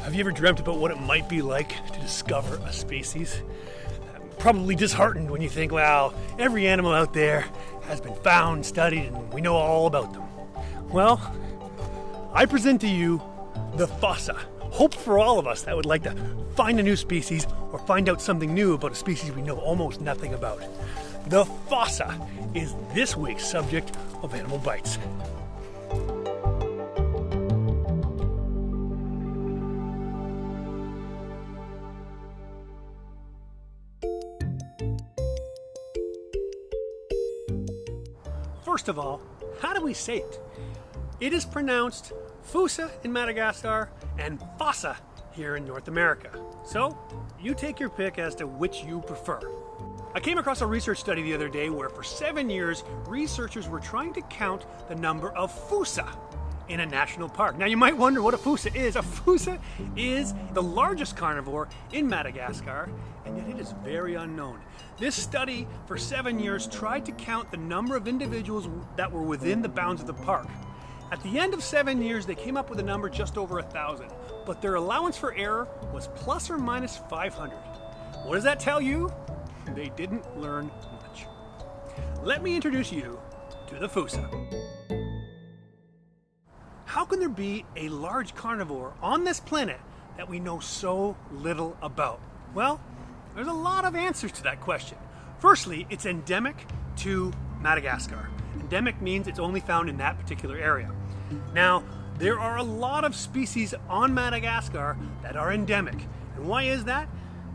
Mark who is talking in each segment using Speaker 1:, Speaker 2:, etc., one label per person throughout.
Speaker 1: Have you ever dreamt about what it might be like to discover a species? Probably disheartened when you think, wow, every animal out there has been found, studied, and we know all about them. Well, I present to you the Fossa. Hope for all of us that would like to find a new species or find out something new about a species we know almost nothing about. The Fossa is this week's subject of Animal Bites. First of all, how do we say it? It is pronounced Fossa in Madagascar and Fossa here in North America. So, you take your pick as to which you prefer. I came across a research study the other day where for 7 years, researchers were trying to count the number of fossa in a national park. Now you might wonder what a fossa is. A fossa is the largest carnivore in Madagascar, and yet it is very unknown. This study for 7 years tried to count the number of individuals that were within the bounds of the park. At the end of 7 years, they came up with a number just over 1,000, but their allowance for error was plus or minus 500. What does that tell you? They didn't learn much. Let me introduce you to the fossa. How can there be a large carnivore on this planet that we know so little about? Well, there's a lot of answers to that question. Firstly, it's endemic to Madagascar. Endemic means it's only found in that particular area. Now, there are a lot of species on Madagascar that are endemic. And why is that?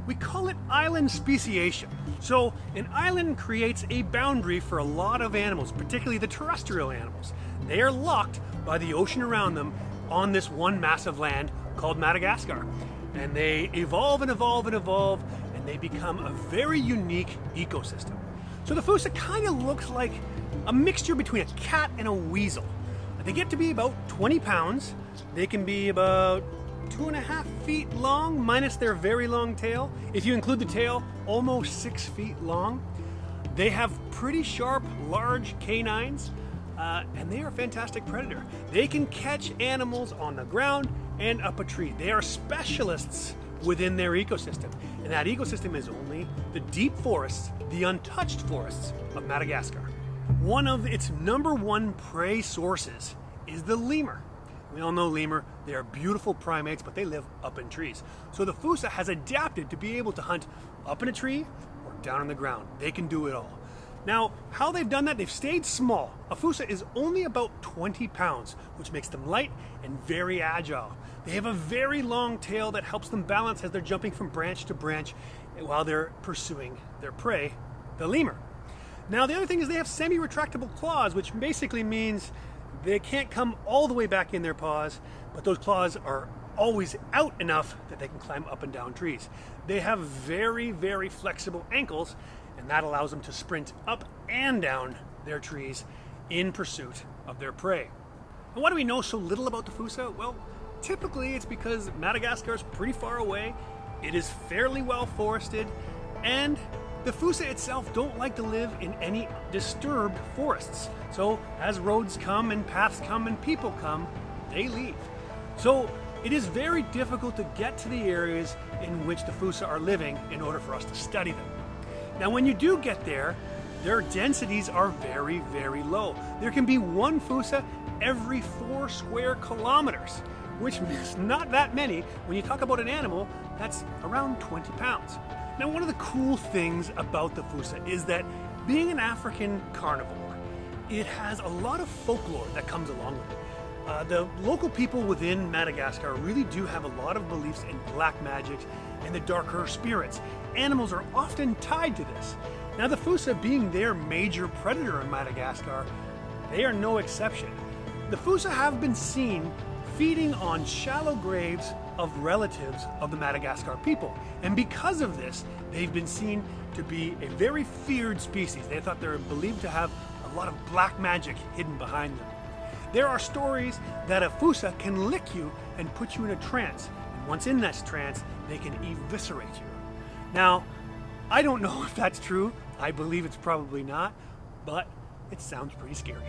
Speaker 1: We call it island speciation. So, an island creates a boundary for a lot of animals, particularly the terrestrial animals. They are locked by the ocean around them on this one massive land called Madagascar. And they evolve and evolve and evolve, and they become a very unique ecosystem. So the fossa kind of looks like a mixture between a cat and a weasel. They get to be about 20 pounds. They can be about 2.5 feet long, minus their very long tail. If you include the tail, almost 6 feet long. They have pretty sharp, large canines, and they are a fantastic predator. They can catch animals on the ground and up a tree. They are specialists within their ecosystem, and that ecosystem is only the deep forests, the untouched forests of Madagascar. One of its number one prey sources is the lemur. We all know lemur, they are beautiful primates, but they live up in trees. So the fossa has adapted to be able to hunt up in a tree or down on the ground. They can do it all. Now, how they've done that, they've stayed small. A fossa is only about 20 pounds, which makes them light and very agile. They have a very long tail that helps them balance as they're jumping from branch to branch while they're pursuing their prey, the lemur. Now, the other thing is they have semi-retractable claws, which basically means they can't come all the way back in their paws, but those claws are always out enough that they can climb up and down trees. They have very, very flexible ankles, and that allows them to sprint up and down their trees in pursuit of their prey. And why do we know so little about the fossa? Well, typically it's because Madagascar is pretty far away, it is fairly well forested, and the fossa itself don't like to live in any disturbed forests. So as roads come and paths come and people come, they leave. So it is very difficult to get to the areas in which the fossa are living in order for us to study them. Now when you do get there, their densities are very, very low. There can be one fossa every 4 square kilometers, which is not that many. When you talk about an animal, that's around 20 pounds. Now, one of the cool things about the fossa is that being an African carnivore, it has a lot of folklore that comes along with it. The local people within Madagascar really do have a lot of beliefs in black magic and the darker spirits. Animals are often tied to this. Now, the fossa being their major predator in Madagascar, they are no exception. The fossa have been seen feeding on shallow graves of relatives of the Madagascar people. And because of this, they've been seen to be a very feared species. They thought they're believed to have a lot of black magic hidden behind them. There are stories that a fossa can lick you and put you in a trance. And once in that trance, they can eviscerate you. Now, I don't know if that's true. I believe it's probably not, but it sounds pretty scary.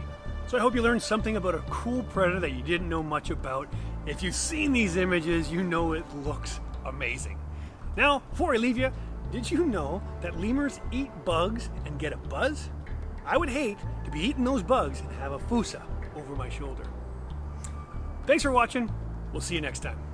Speaker 1: So I hope you learned something about a cool predator that you didn't know much about, If you've seen these images, you know it looks amazing. Now, before I leave you, did you know that lemurs eat bugs and get a buzz? I would hate to be eating those bugs and have a fossa over my shoulder. Thanks for watching. We'll see you next time.